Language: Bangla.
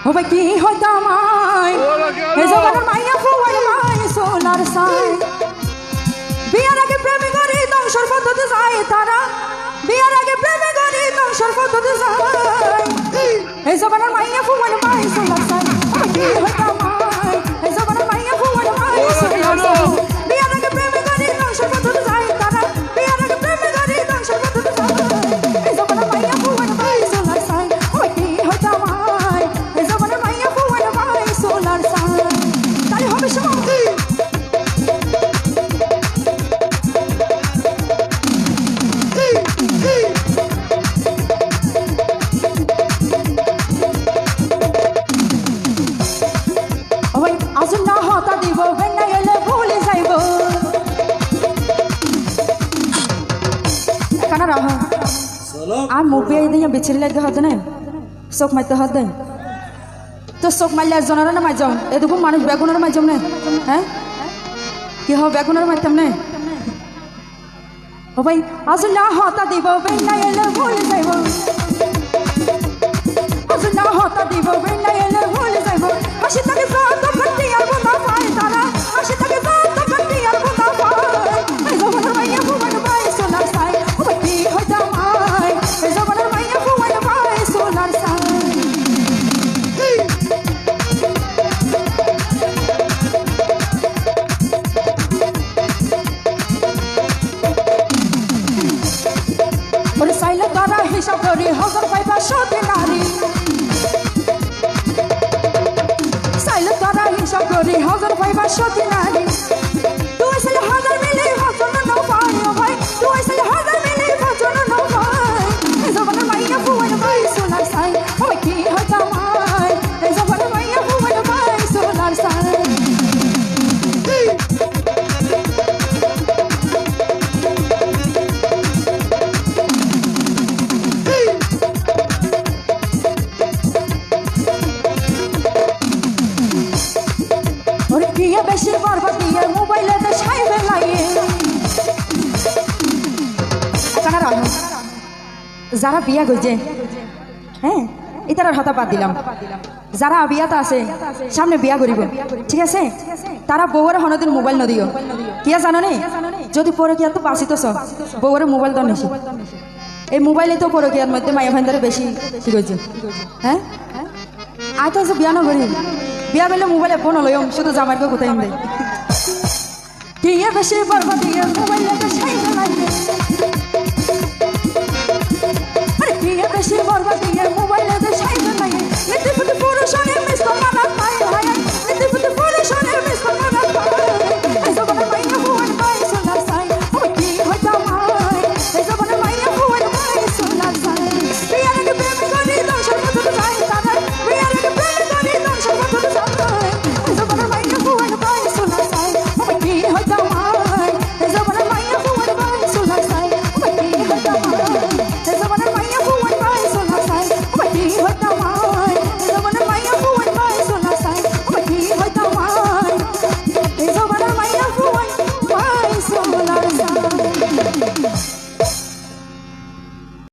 ও ভাই কি হইতো আমায় এই জগতের মাইয়া ফুয়ার মাই সোনার সাই বিয়ার আগে প্রেমে করি ধ্বংসর পদ্ধতি যায় তারা বিয়ার আগে প্রেমে করি ধ্বংসর পদ্ধতি যায় এই জগতের মাইয়া ফুয়ার মাই সোনার সাই ও ভাই কি হইতো আমায় এই জগতের মাইয়া ফুয়ার মাই সোনার সাই বিয়ার আগে প্রেমে করি ধ্বংসর পদ্ধতি যায় তারা বিয়ার আগে প্রেমে করি ধ্বংসর পদ্ধতি যায় এই জগতের মাইয়া ফুয়ার মাই সোনার সাই ও ভাই কি হইতো আমায় এই জগতের মাইয়া ফুয়ার মাই সোনার সাই তাই হবে সময় আসুন না হতা দিব বেন্না গেলে ভুলে যাইব এখানে রাহ আর মুভি দিয়ে বিছির লাগে হতে না চোখ মারতে হতে তো চোখ মারলে একজনের না মারজাম এরকম মানুষ বেগুনের মারজাম না হ্যাঁ কি হবে বেগুনের মারতাম না ও ভাই আসুন না হতা দিব বেন্না গেলে ভুলে যাইব আসুন না হতা দিব বেন্না গেলে ভুলে যাইব হাসি তাকে যত ফটি আর বোনা পায় তারা হাসি তাকে যত ফটি আর বোনা পায় এই জগতের মাইয়া ফুয়ার মাই সোনার সাই ও ভাই কি হইতো আমায় এই জগতের মাইয়া ফুয়ার মাই সোনার সাই ওরে সাইলে তারা হিসাব করি হাজার পাইবা সতে নারী সাইলে তারা হিসাব করি হাজার পাইবা সতে নারী তুই সাইলে হাজার মিলে ভজন না পাই ও ভাই তুই সাইলে হাজার মিলে ভজন না পাই এই জগতের মাইয়া ফুয়ার মাই সোনার সাই ও ভাই কি হইতো আমায় এই জগতের মাইয়া ফুয়ার মাই সোনার সাই ওরে প্রিয়া বেশি বরবাদ দিয়ে মোবাইলে দেখাই বেলাইয়ে এখানে রাখো যারা বিয়া গইছে হ্যাঁ এটার হতা বাদ দিলাম যারা বিয়াতে আছে সামনে বিয়া করিব ঠিক আছে তারা বউয়ের হনদিন মোবাইল নদিও কিয়া জানো নি যদি পরে কি এত বাঁচিত বউয়ের মোবাইল তো নিছি এই মোবাইলে তো পরে কি এর মধ্যে মায়া ভাইন্দারে বেশি ঠিক হয়েছে হ্যাঁ আয় তো বিয়া নগরি বিয়া বেলে মোবাইলে ফোন লইম শুধু জামাইকে কোথায় দে টিয়া বেশি বরবাদ দিয়ে মোবাইলে দেখাই বেলাইয়ে আরে টিয়া বেশি বরবাদ দিয়ে মোবাইলে